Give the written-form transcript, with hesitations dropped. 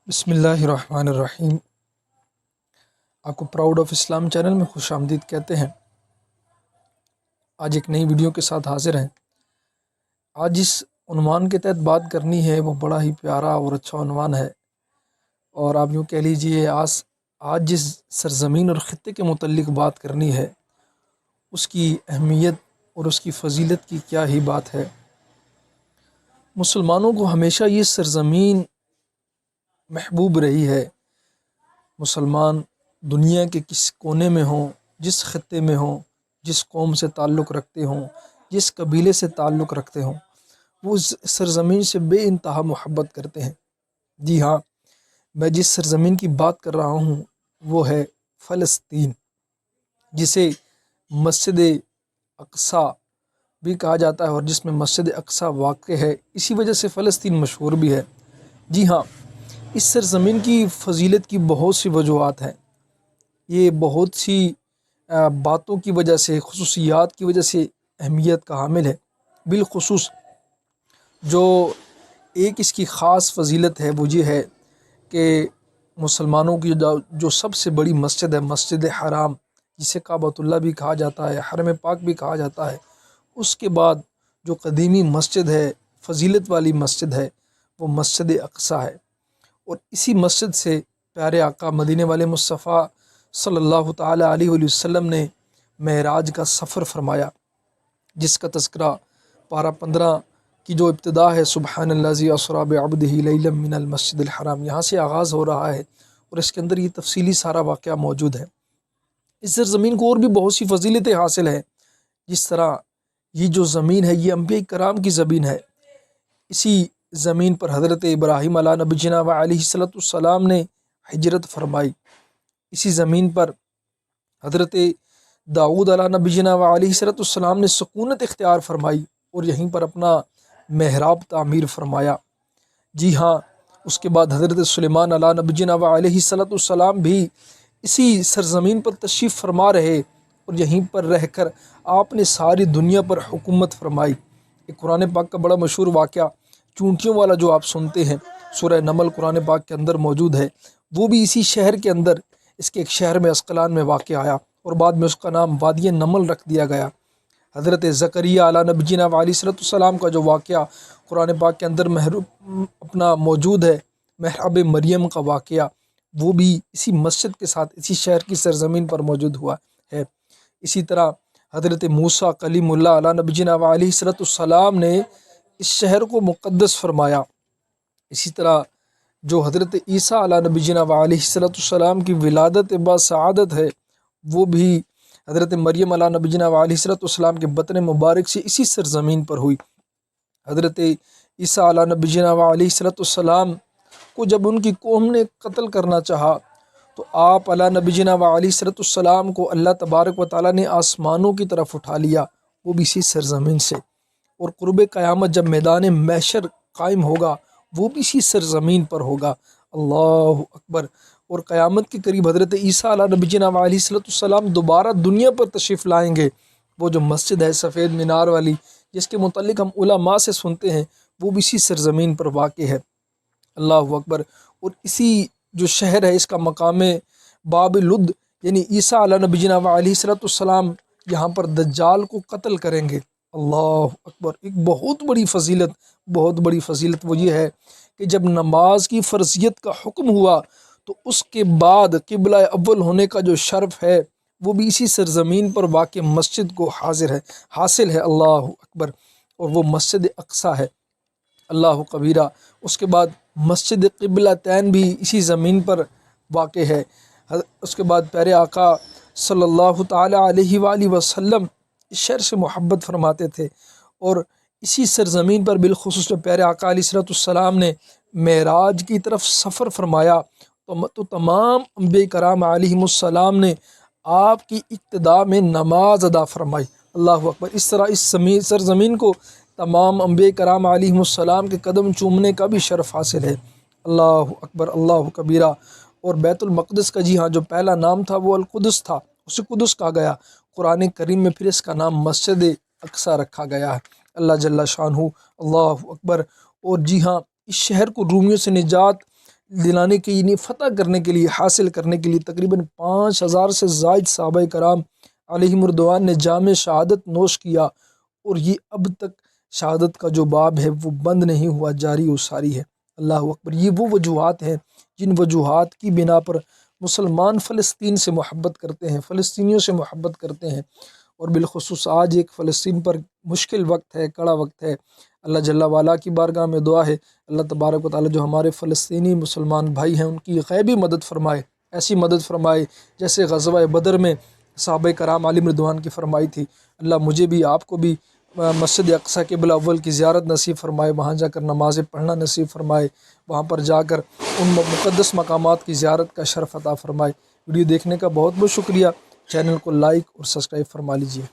بسم اللہ الرحمن الرحیم۔ آپ کو پراؤڈ آف اسلام چینل میں خوش آمدید کہتے ہیں۔ آج ایک نئی ویڈیو کے ساتھ حاضر ہیں۔ آج جس عنوان کے تحت بات کرنی ہے وہ بڑا ہی پیارا اور اچھا عنوان ہے، اور آپ یوں کہہ لیجئے آج جس سرزمین اور خطے کے متعلق بات کرنی ہے اس کی اہمیت اور اس کی فضیلت کی کیا ہی بات ہے۔ مسلمانوں کو ہمیشہ یہ سرزمین محبوب رہی ہے۔ مسلمان دنیا کے کس کونے میں ہوں، جس خطے میں ہوں، جس قوم سے تعلق رکھتے ہوں، جس قبیلے سے تعلق رکھتے ہوں، وہ اس سرزمین سے بے انتہا محبت کرتے ہیں۔ جی ہاں، میں جس سرزمین کی بات کر رہا ہوں وہ ہے فلسطین، جسے مسجد اقصیٰ بھی کہا جاتا ہے، اور جس میں مسجد اقصیٰ واقع ہے، اسی وجہ سے فلسطین مشہور بھی ہے۔ جی ہاں، اس سرزمین کی فضیلت کی بہت سی وجوہات ہیں۔ یہ بہت سی باتوں کی وجہ سے، خصوصیات کی وجہ سے اہمیت کا حامل ہے۔ بالخصوص جو ایک اس کی خاص فضیلت ہے وہ یہ ہے کہ مسلمانوں کی جو سب سے بڑی مسجد ہے، مسجد حرام، جسے کعبۃ اللہ بھی کہا جاتا ہے، حرم پاک بھی کہا جاتا ہے، اس کے بعد جو قدیمی مسجد ہے، فضیلت والی مسجد ہے، وہ مسجد اقصیٰ ہے۔ اور اسی مسجد سے پیارے آقا مدینے والے مصطفیٰ صلی اللہ تعالیٰ علیہ وآلہ وسلم نے معراج کا سفر فرمایا، جس کا تذکرہ پارہ 15 کی جو ابتدا ہے، سبحان الذی اسریٰ بعبدہ لیلا من المسجد الحرام، یہاں سے آغاز ہو رہا ہے، اور اس کے اندر یہ تفصیلی سارا واقعہ موجود ہے۔ اس سرزمین کو اور بھی بہت سی فضیلتیں حاصل ہیں، جس طرح یہ جو زمین ہے یہ انبیاء کرام کی زمین ہے۔ اسی زمین پر حضرت ابراہیم علیہ نبی جناب علیہ السلام نے ہجرت فرمائی۔ اسی زمین پر حضرت داؤد علیہ نبی جناب علیہ السلام نے سکونت اختیار فرمائی، اور یہیں پر اپنا محراب تعمیر فرمایا۔ جی ہاں، اس کے بعد حضرت سلیمان علیہ نبی جناب علیہ السلام بھی اسی سرزمین پر تشریف فرما رہے، اور یہیں پر رہ کر آپ نے ساری دنیا پر حکومت فرمائی۔ ایک قرآن پاک کا بڑا مشہور واقعہ چونٹیوں والا جو آپ سنتے ہیں، سورہ نمل قرآن پاک کے اندر موجود ہے، وہ بھی اسی شہر کے اندر، اس کے ایک شہر میں اسقلان میں واقع آیا، اور بعد میں اس کا نام وادی نمل رکھ دیا گیا۔ حضرت زکریہ علیہ نبی جناب علیہ السلام کا جو واقعہ قرآن پاک کے اندر اپنا موجود ہے، محراب مریم کا واقعہ، وہ بھی اسی مسجد کے ساتھ اسی شہر کی سرزمین پر موجود ہوا ہے۔ اسی طرح حضرت موسیٰ کلیم اللہ علیہ نبی جناب علیہ السلام نے اس شہر کو مقدس فرمایا۔ اسی طرح جو حضرت عیسیٰ علیہ نبی جناب علیہ السلام کی ولادت بسعادت ہے، وہ بھی حضرت مریم علیہ نبی جناب علیہ السلام کے بطن مبارک سے اسی سرزمین پر ہوئی۔ حضرت عیسیٰ علیہ نبی جناب علیہ السلام کو جب ان کی قوم نے قتل کرنا چاہا، تو آپ علیہ نبی جناب علیہ السلام کو اللہ تبارک و تعالیٰ نے آسمانوں کی طرف اٹھا لیا، وہ بھی اسی سرزمین سے۔ اور قرب قیامت جب میدان محشر قائم ہوگا، وہ بھی اسی سرزمین پر ہوگا۔ اللہ اکبر۔ اور قیامت کے قریب حضرت عیسیٰ علیہ نبی جناب علیہ السلام دوبارہ دنیا پر تشریف لائیں گے۔ وہ جو مسجد ہے سفید مینار والی، جس کے متعلق ہم علماء سے سنتے ہیں، وہ بھی اسی سرزمین پر واقع ہے۔ اللہ اکبر۔ اور اسی جو شہر ہے، اس کا مقام باب لد، یعنی عیسیٰ علیہ نبی جناب علیہ السلام یہاں پر دجال کو قتل کریں گے۔ اللہ اکبر۔ ایک بہت بڑی فضیلت وہ یہ ہے کہ جب نماز کی فرضیت کا حکم ہوا، تو اس کے بعد قبلہ اول ہونے کا جو شرف ہے، وہ بھی اسی سرزمین پر واقع مسجد کو حاصل ہے۔ اللہ اکبر۔ اور وہ مسجد اقصیٰ ہے۔ اللہ کبیرہ۔ اس کے بعد مسجد قبلتین بھی اسی زمین پر واقع ہے۔ اس کے بعد پیارے آقا صلی اللہ تعالیٰ علیہ وآلہ وسلم اس شہر سے محبت فرماتے تھے، اور اسی سرزمین پر بالخصوص جو پیارے آقا علیہ السلام نے معراج کی طرف سفر فرمایا، تو تمام انبیاء کرام علیہم السلام نے آپ کی اقتداء میں نماز ادا فرمائی۔ اللہ اکبر۔ اس طرح اس سرزمین کو تمام انبیاء کرام علیہم السلام کے قدم چومنے کا بھی شرف حاصل ہے۔ اللہ اکبر، اللہ کبیرہ۔ اور بیت المقدس کا جی ہاں جو پہلا نام تھا وہ القدس تھا، اسے قدس کہا گیا۔ قرآن کریم میں پھر اس کا نام مسجد اقصیٰ رکھا گیا ہے۔ اللہ جل شانہ۔ اللہ اکبر۔ اور جی ہاں، اس شہر کو رومیوں سے نجات دلانے کے لیے، فتح کرنے کے لیے، حاصل کرنے کے لیے تقریباً 5000 سے زائد صحابہ کرام علیہم رضوان نے جام شہادت نوش کیا، اور یہ اب تک شہادت کا جو باب ہے وہ بند نہیں ہوا، جاری و ساری ہے۔ اللہ اکبر۔ یہ وہ وجوہات ہیں جن وجوہات کی بنا پر مسلمان فلسطین سے محبت کرتے ہیں، فلسطینیوں سے محبت کرتے ہیں، اور بالخصوص آج ایک فلسطین پر مشکل وقت ہے، کڑا وقت ہے۔ اللہ جل وعلا کی بارگاہ میں دعا ہے اللہ تبارک و تعالی جو ہمارے فلسطینی مسلمان بھائی ہیں ان کی غیبی مدد فرمائے، ایسی مدد فرمائے جیسے غزوہ بدر میں صحابہ کرام علیہم رضوان کی فرمائی تھی۔ اللہ مجھے بھی، آپ کو بھی مسجد اقصیٰ قبلہ اول کی زیارت نصیب فرمائے، وہاں جا کر نمازیں پڑھنا نصیب فرمائے، وہاں پر جا کر ان مقدس مقامات کی زیارت کا شرف عطا فرمائے۔ ویڈیو دیکھنے کا بہت بہت شکریہ۔ چینل کو لائک اور سبسکرائب فرما لیجیے۔